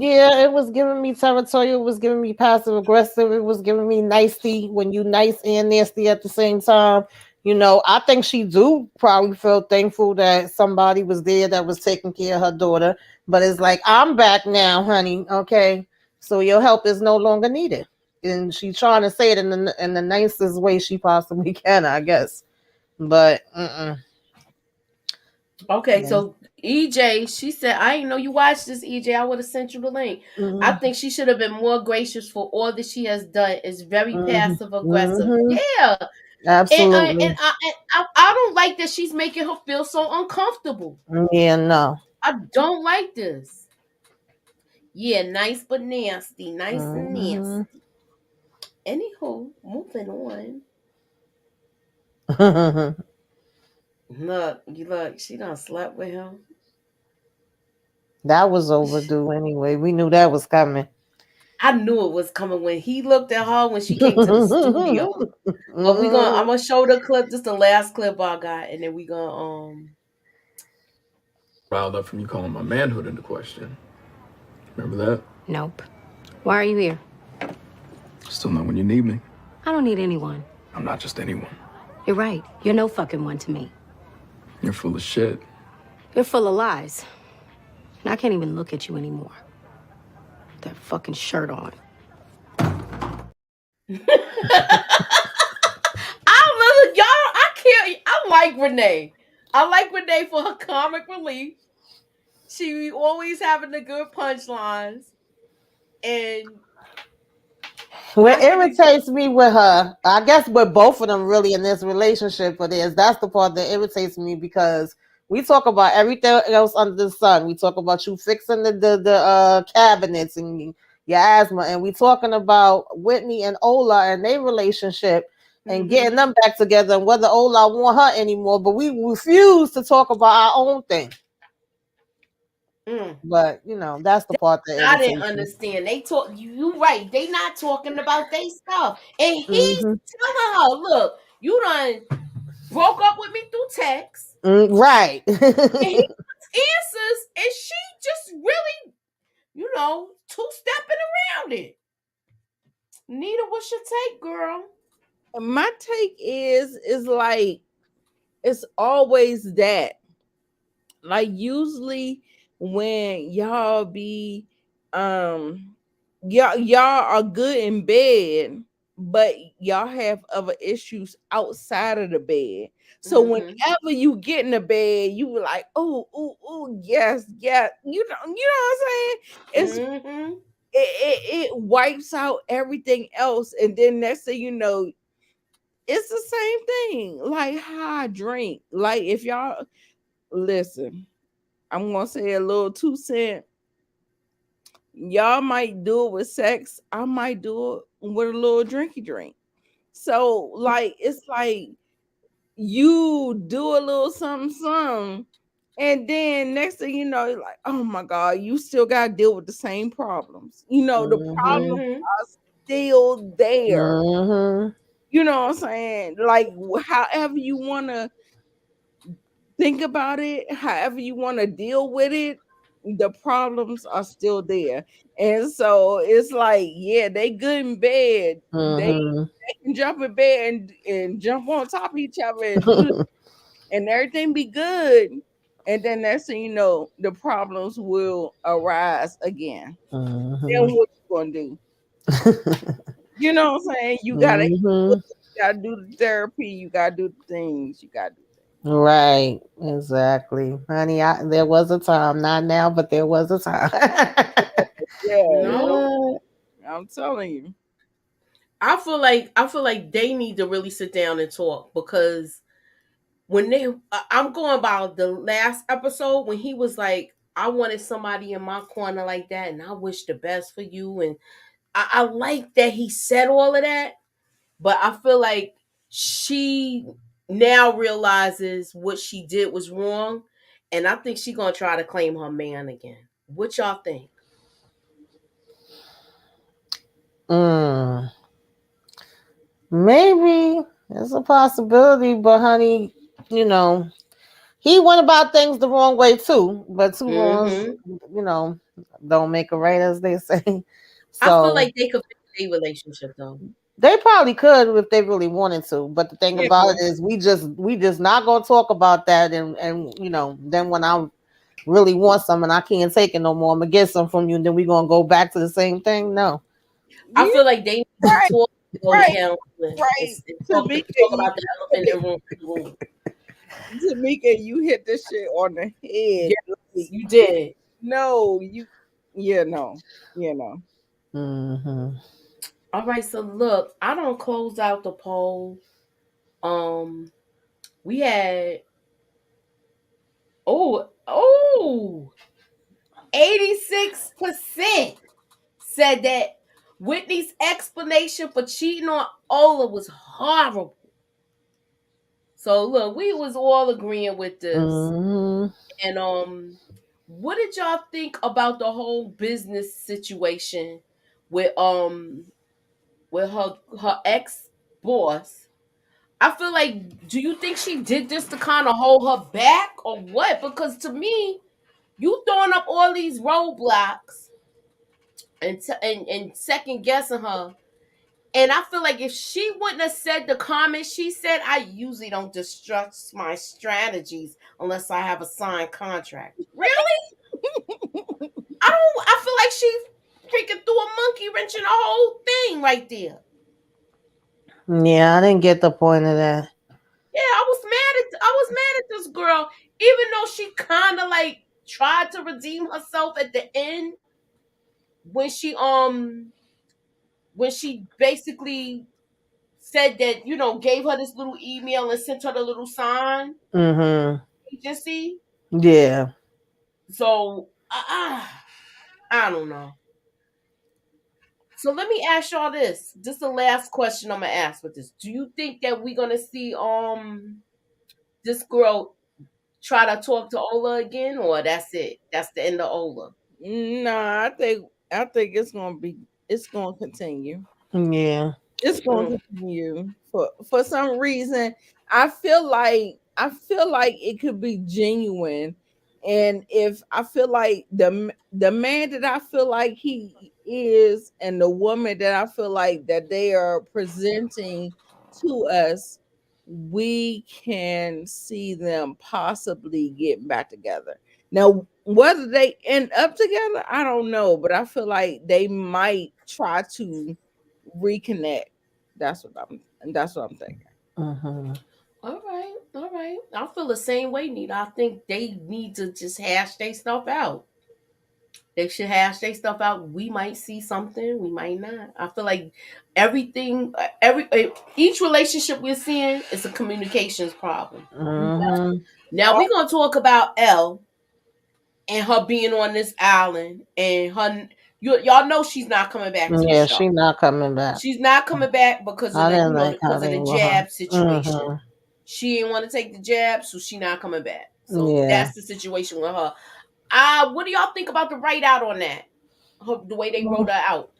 Yeah, it was giving me territorial. It was giving me passive aggressive. It was giving me nasty when you nice and nasty at the same time. I think she do probably feel thankful that somebody was there that was taking care of her daughter. But it's like, I'm back now, honey. Okay, so your help is no longer needed, and she's trying to say it in the nicest way she possibly can, I guess. But Okay, yeah. so EJ, she said, I didn't know you watched this, EJ. I would have sent you the link. I Mm-hmm. think she should have been more gracious for all that she has done. It's very Mm-hmm. passive aggressive. Mm-hmm. Yeah. And Absolutely. I don't like that she's making her feel so uncomfortable. Yeah, no. I don't like this. Yeah, nice but nasty. Nice and Mm-hmm. nasty. Anywho, moving on. Look, she done slept with him. That was overdue anyway. We knew that was coming. I knew it was coming when he looked at her when she came to the studio. But I'm gonna show the clip, just the last clip I got, and then we gonna Riled up from you calling my manhood into question. Remember that? Nope. Why are you here? Still not when you need me. I don't need anyone. I'm not just anyone. You're right. You're no fucking one to me. You're full of shit. You're full of lies. And I can't even look at you anymore. That fucking shirt on. I love y'all. I can't. I like Renee. I like Renee for her comic relief. She always having the good punchlines, and What I think irritates me with her, I guess with both of them really in this relationship, that's the part that irritates me because we talk about everything else under the sun. We talk about you fixing the cabinets and your asthma, and we talking about Whitney and Ola and their relationship and getting mm-hmm. them back together and whether Ola want her anymore. But we refuse to talk about our own thing. Mm. But that's the part that I didn't irritates me. understand. They talk. You right. They not talking about their stuff, and he's Hmm. telling her, "Look, you done broke up with me through text, Right. and he answers, and she just really, two stepping around it." Nita, what's your take, girl? My take is like it's always that. Like usually when y'all be y'all are good in bed, but y'all have other issues outside of the bed. So Mm-hmm. whenever you get in the bed, you be like, oh, yes, yeah. You know what I'm saying? It's Mm-hmm. it wipes out everything else, and then next thing you know, it's the same thing. Like how I drink. Like if y'all listen, I'm gonna say a little 2 cent. Y'all might do it with sex. I might do it with a little drinky drink. So like it's like you do a little something, and then next thing you know, you're like, oh my god, you still gotta deal with the same problems. The Hmm. problems Mm-hmm. are still there. Hmm. You know what I'm saying? Like however you wanna think about it, however you want to deal with it, the problems are still there. And so it's like, yeah, they good in bed. Hmm. They can jump in bed and jump on top of each other and do and everything be good. And then next thing you know, the problems will arise again. Then Hmm. what you gonna do? You know what I'm saying? Hmm. You gotta do the therapy, you gotta do the things, you gotta do Right, exactly, honey. There was a time, not now, but there was a time. things. Yeah. No. I'm telling you. I feel like they need to really sit down and talk because when I'm going about the last episode when he was like, I wanted somebody in my corner like that, and I wish the best for you, and I like that he said all of that, but I feel like she now realizes what she did was wrong, and I think she gonna try to claim her man again. What y'all think? Mm, maybe it's a possibility, but honey, you know, he went about things the wrong way too. But two wrongs, Mm-hmm. you know, don't make a right, as they say. I feel So like they could fix their relationship though. they probably could if they really wanted to. But the thing Yeah. about it is, we just not gonna talk about that. And then when I really want some and I can't take it no more, I'm gonna get some from you, and then we gonna go back to the same thing. No. I Yeah. feel like they need to Right. talk, go to Right. counseling, and, Right. and Tamika, talk you about the elephant in the room. Tamika, you hit this shit on the head. Yes, Like, you did. no, you. Yeah, no. Yeah, no. Hmm. All right, so look, I don't close out the poll. Um, we had oh 86% said that Whitney's explanation for cheating on Ola was horrible. So look, we was all agreeing with this. Hmm. And what did y'all think about the whole business situation with her ex boss? I feel like, do you think she did this to kind of hold her back or what? Because to me, you throwing up all these roadblocks and second guessing her. And I feel like if she wouldn't have said the comment she said, I usually don't distrust my strategies unless I have a signed contract. Really? I don't. I feel like she freaking threw a monkey wrench in the whole thing right there. Yeah, I didn't get the point of that. Yeah, I was mad at this girl, even though she kind of like tried to redeem herself at the end when she basically said that gave her this little email and sent her the little sign Hmm. agency. Yeah. So I don't know. So let me ask y'all this. This is the last question I'm gonna ask with this. Do you think that we're gonna see this girl try to talk to Ola again, or that's it? That's the end of Ola. Nah, I think it's gonna continue. Yeah. It's going Mm. to continue for some reason. I feel like it could be genuine, and if I feel like the man that I feel like he is, and the woman that I feel like that they are presenting to us, we can see them possibly getting back together. Now, whether they end up together, I don't know, but I feel like they might try to reconnect. That's what I'm thinking. Hmm. All right, all right. I feel the same way, Nita. I think they need to just hash their stuff out. They should hash their stuff out. We might see something, we might not. I feel like everything, each relationship we're seeing is a communications problem. Hmm. Now we're gonna talk about Elle and her being on this island and her. Y'all know she's not coming back to the Yeah, show. she not coming back. She's not coming back because of I the didn't like how because of they the were her. jab situation. Hmm. She didn't want to take the jab, so she not coming back. So Yeah. that's the situation with her. What do y'all think about the write out on that? The way they wrote her out.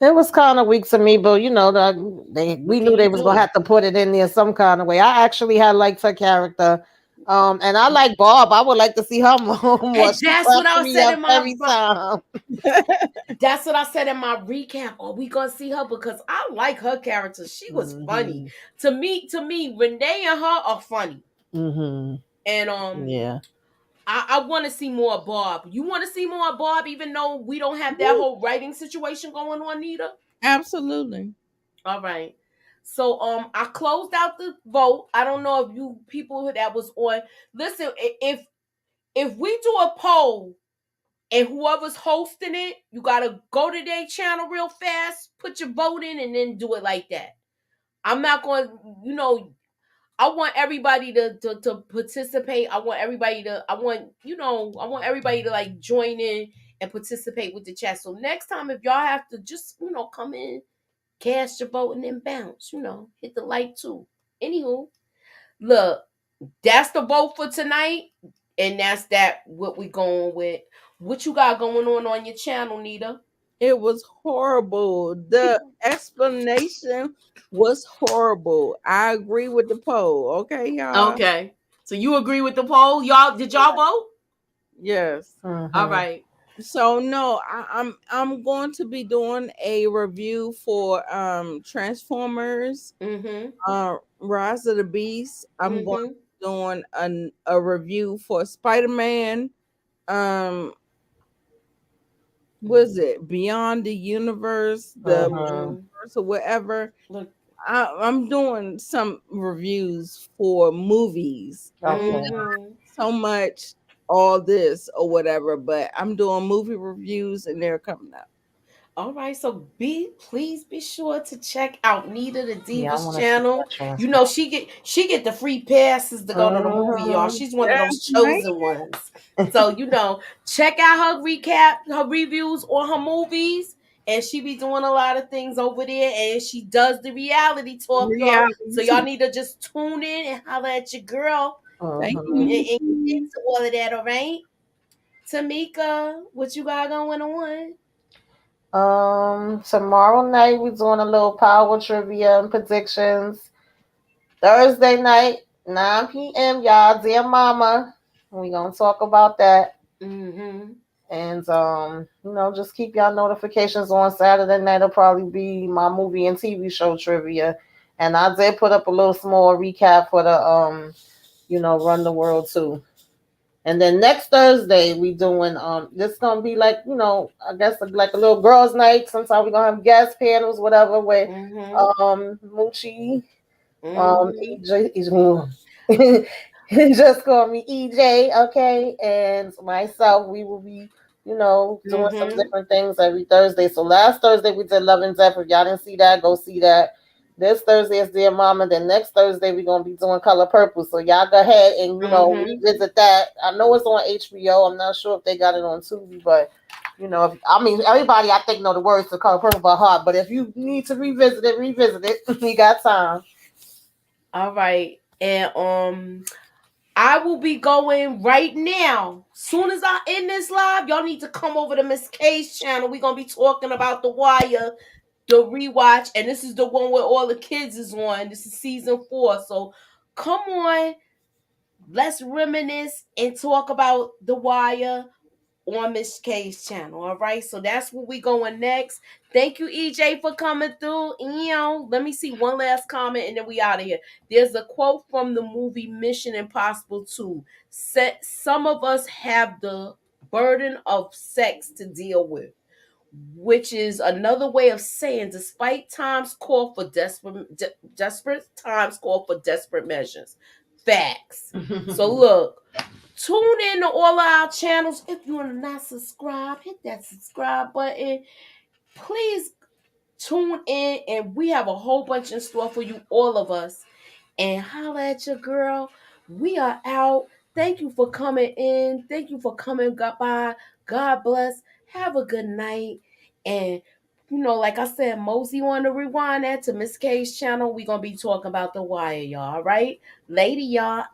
It was kind of weak to me, but we What can knew they you was gonna do? have to put it in there some kind of way. I actually had liked her character, and I like Bob. I would like to see her more. And She that's what cracks I me said up in every time. that's what I said in my recap. Are we gonna see her? Because I like her character. She was funny. Hmm. To me, Renee and her are funny. Hmm. And Yeah. I want to see more Bob. You want to see more Bob, even though we don't have that whole writing situation going on, Nita? Absolutely. All right. So I closed out the vote. I don't know if you people that was on. Listen, if we do a poll And whoever's hosting it, you gotta go to their channel real fast, put your vote in, and then do it like that. I'm not going, you know, I want everybody to participate. I want everybody to, I want everybody to like join in and participate with the chat. So next time, if y'all have to just, come in, cast your vote, and then bounce, hit the like too. Anywho, look, that's the vote for tonight. And that's what we going with. What you got going on your channel, Nita? It was horrible. The explanation was horrible. I agree with the poll. Okay, y'all. Okay. So you agree with the poll? Did y'all vote? Yes. All right. So no, I'm going to be doing a review for Transformers, Rise of the Beast. I'm going to be doing a review for Spider-Man, was it Beyond the Universe, the universe or whatever. Look. I'm doing some reviews for movies. So much all this or whatever, but I'm doing movie reviews and they're coming up. All right, so please be sure to check out Nita the Divas channel. You know she get the free passes to go to the movie, y'all. She's one of those chosen ones. So check out her reviews on her movies, and she be doing a lot of things over there, and she does the reality talk, y'all. So y'all need to just tune in and holler at your girl. Thank And you. get into all of that, all right? Tamika, what you got going on? Tomorrow night we're doing a little power trivia and predictions. Thursday night, 9 p.m. Y'all, dear mama. We're gonna talk about that. And just keep y'all notifications on. Saturday night will probably be my movie and TV show trivia. And I did put up a little small recap for the Runtheworld too. And then next Thursday we doing this gonna be like, I guess like a little girls' night. Sometimes we're gonna have guest panels, whatever, with Moochie, EJ, just call me EJ, okay, and myself. We will be, doing some different things every Thursday. So last Thursday we did Love and Death. If y'all didn't see that, go see that. This Thursday is Dear Mama. Then next Thursday we're gonna be doing Color Purple. So y'all go ahead and revisit that. I know it's on HBO. I'm not sure if they got it on Tubi, but everybody I think know the words to Color Purple by heart. But if you need to revisit it. We got time. All right, and I will be going right now. Soon as I end this live, y'all need to come over to Miss K's channel. We're gonna be talking about The Wire, the rewatch, and this is the one where all the kids is on. This is season 4. So come on, let's reminisce and talk about The Wire on Miss K's channel. All right, so that's where we going next. Thank you, EJ, for coming through. Let me see one last comment and then we out of here. There's a quote from the movie Mission Impossible 2. Some of us have the burden of sex to deal with, which is another way of saying desperate times call for desperate measures. Facts. So look, tune in to all of our channels. If you are not subscribed, hit that subscribe button. Please tune in, and we have a whole bunch in store for you, all of us. And holla at your girl. We are out. Thank you for coming in. Thank you for coming by. God bless. Have a good night. And like I said, mosey on the rewind that to Miss K's channel. We're gonna be talking about The Wire, y'all. All right? Lady, y'all.